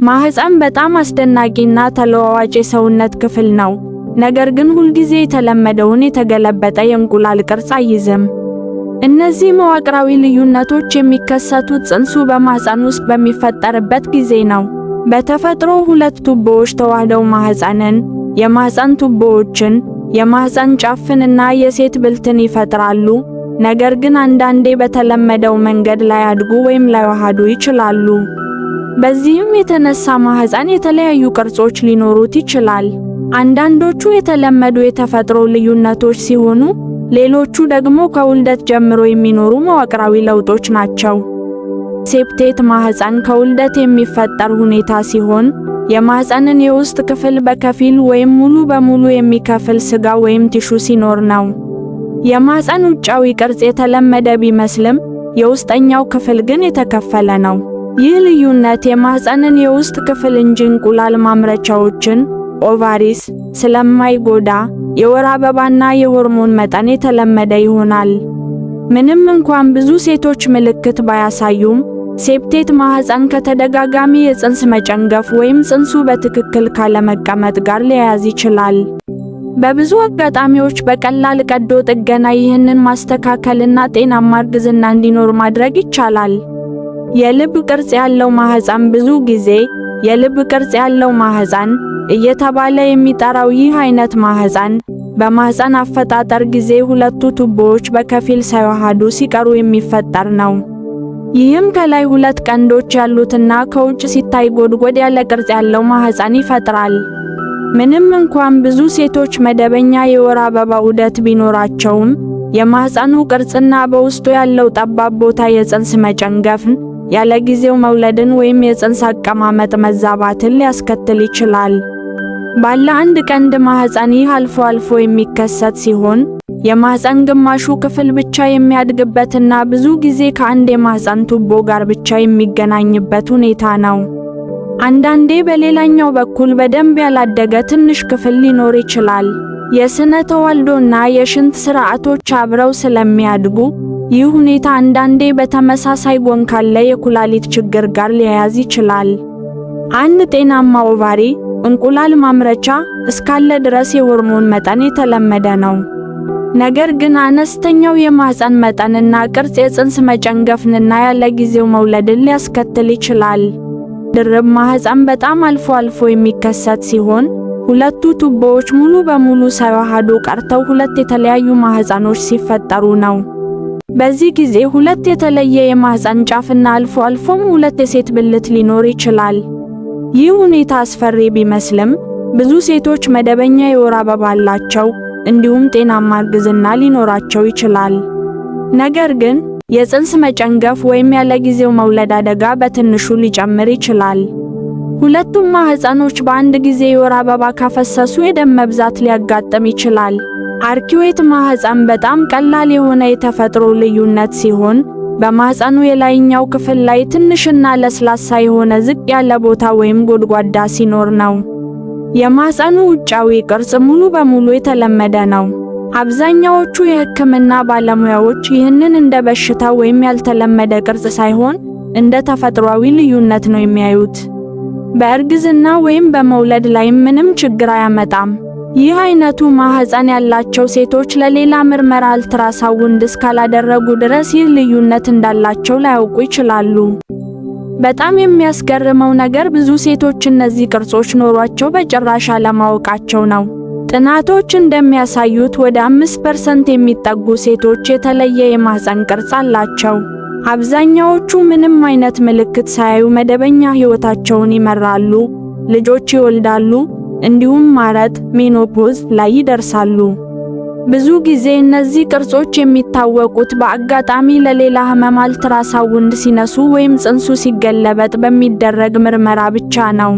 ማህፀን በጣም አስደናቂና ተለዋዋጭ የሰውነት ክፍል ነው። ነገር ግን ሁልጊዜ የተለመደውን የተገለበጠ የእንቁላል ቅርጽ አይይዝም። እነዚህ መዋቅራዊ ልዩነቶች የሚከሰቱት ጽንሱ በማህፀን ውስጥ በሚፈጠርበት ጊዜ ነው። በተፈጥሮ ሁለት ቱቦዎች ተዋህደው ማህፀንን፣ የማህፀን ቱቦዎችን፣ የማህፀን ጫፍንና የሴት ብልትን ይፈጥራሉ። ነገር ግን አንዳንዴ በተለመደው መንገድ ላያድጉ ወይም ላይዋሃዱ ይችላሉ። በዚህም የተነሳ ማህፀን የተለያዩ ቅርጾች ሊኖሩት ይችላል። አንዳንዶቹ የተለመዱ የተፈጥሮ ልዩነቶች ሲሆኑ፣ ሌሎቹ ደግሞ ከውልደት ጀምሮ የሚኖሩ መዋቅራዊ ለውጦች ናቸው። ሴፕቴት ማህፀን ከውልደት የሚፈጠር ሁኔታ ሲሆን፣ የማህፀንን የውስጥ ክፍል በከፊል ወይም ሙሉ በሙሉ የሚከፍል ስጋ ወይም ቲሹ ሲኖር ነው። የማህፀን ውጫዊ ቅርጽ የተለመደ ቢመስልም፣ የውስጠኛው ክፍል ግን የተከፈለ ነው። ይህ ልዩነት የማህፀንን የውስጥ ክፍል እንጂ እንቁላል ማምረቻዎችን ኦቫሪስ ስለማይጎዳ የወር አበባና የሆርሞን መጠን የተለመደ ይሆናል። ምንም እንኳን ብዙ ሴቶች ምልክት ባያሳዩም፣ ሴፕቴት ማህፀን ከተደጋጋሚ የጽንስ መጨንገፍ ወይም ጽንሱ በትክክል ካለመቀመጥ ጋር ሊያያዝ ይችላል። በብዙ አጋጣሚዎች በቀላል ቀዶ ጥገና ይህንን ማስተካከልና ጤናማ እርግዝና እንዲኖር ማድረግ ይቻላል። የልብ ቅርጽ ያለው ማህፀን ብዙ ጊዜ የልብ ቅርጽ ያለው ማህፀን እየተባለ የሚጠራው ይህ አይነት ማህፀን በማህፀን አፈጣጠር ጊዜ ሁለቱ ቱቦዎች በከፊል ሳይዋሃዱ ሲቀሩ የሚፈጠር ነው። ይህም ከላይ ሁለት ቀንዶች ያሉትና ከውጭ ሲታይ ጎድጎድ ያለ ቅርጽ ያለው ማህፀን ይፈጥራል። ምንም እንኳን ብዙ ሴቶች መደበኛ የወር አበባ ዑደት ቢኖራቸውም፣ የማህፀኑ ቅርጽና በውስጡ ያለው ጠባብ ቦታ የጽንስ መጨንገፍን፣ ያለ ጊዜው መውለድን ወይም የጽንስ አቀማመጥ መዛባትን ሊያስከትል ይችላል። ባለ አንድ ቀንድ ማህፀን ይህ አልፎ አልፎ የሚከሰት ሲሆን፣ የማህፀን ግማሹ ክፍል ብቻ የሚያድግበትና ብዙ ጊዜ ከአንድ የማህፀን ቱቦ ጋር ብቻ የሚገናኝበት ሁኔታ ነው። አንዳንዴ በሌላኛው በኩል በደንብ ያላደገ ትንሽ ክፍል ሊኖር ይችላል። የስነ ተዋልዶና የሽንት ስርዓቶች አብረው ስለሚያድጉ፣ ይህ ሁኔታ አንዳንዴ በተመሳሳይ ጎን ካለ የኩላሊት ችግር ጋር ሊያያዝ ይችላል። አንድ ጤናማ ኦቫሪ እንቁላል ማምረቻ እስካለ ድረስ የሆርሞን መጠን የተለመደ ነው። ነገር ግን አነስተኛው የማህፀን መጠንና ቅርጽ የጽንስ መጨንገፍንና ያለ ጊዜው መውለድን ሊያስከትል ይችላል። ድርብ ማህፀን በጣም አልፎ አልፎ የሚከሰት ሲሆን፣ ሁለቱ ቱቦዎች ሙሉ በሙሉ ሳይዋሃዱ ቀርተው ሁለት የተለያዩ ማህፀኖች ሲፈጠሩ ነው። በዚህ ጊዜ ሁለት የተለየ የማህፀን ጫፍና አልፎ አልፎም ሁለት የሴት ብልት ሊኖር ይችላል። ይህ ሁኔታ አስፈሪ ቢመስልም፣ ብዙ ሴቶች መደበኛ የወር አበባ አላቸው፣ እንዲሁም ጤናማ እርግዝና ሊኖራቸው ይችላል። ነገር ግን የጽንስ መጨንገፍ ወይም ያለ ጊዜው መውለድ አደጋ በትንሹ ሊጨምር ይችላል። ሁለቱም ማህፀኖች በአንድ ጊዜ የወር አበባ ካፈሰሱ የደም መብዛት ሊያጋጥም ይችላል። አርኪዌት ማህፀን በጣም ቀላል የሆነ የተፈጥሮ ልዩነት ሲሆን፣ በማህፀኑ የላይኛው ክፍል ላይ ትንሽና ለስላሳ የሆነ ዝቅ ያለ ቦታ ወይም ጎድጓዳ ሲኖር ነው። የማህፀኑ ውጫዊ ቅርጽ ሙሉ በሙሉ የተለመደ ነው። አብዛኛዎቹ የሕክምና ባለሙያዎች ይህንን እንደ በሽታ ወይም ያልተለመደ ቅርጽ ሳይሆን እንደ ተፈጥሯዊ ልዩነት ነው የሚያዩት። በእርግዝና ወይም በመውለድ ላይ ምንም ችግር አያመጣም። ይህ አይነቱ ማህፀን ያላቸው ሴቶች ለሌላ ምርመራ አልትራሳውንድ እስካላደረጉ ድረስ ይህ ልዩነት እንዳላቸው ላያውቁ ይችላሉ። በጣም የሚያስገርመው ነገር ብዙ ሴቶች እነዚህ ቅርጾች ኖሯቸው በጭራሽ አለማወቃቸው ነው። ጥናቶች እንደሚያሳዩት ወደ 5% የሚጠጉ ሴቶች የተለየ የማህፀን ቅርጽ አላቸው። አብዛኛዎቹ ምንም አይነት ምልክት ሳያዩ መደበኛ ህይወታቸውን ይመራሉ፣ ልጆች ይወልዳሉ፣ እንዲሁም ማረጥ ሜኖፖዝ ላይ ይደርሳሉ። ብዙ ጊዜ እነዚህ ቅርጾች የሚታወቁት በአጋጣሚ ለሌላ ህመም አልትራሳውንድ ሲነሱ ወይም ጽንሱ ሲገለበጥ በሚደረግ ምርመራ ብቻ ነው።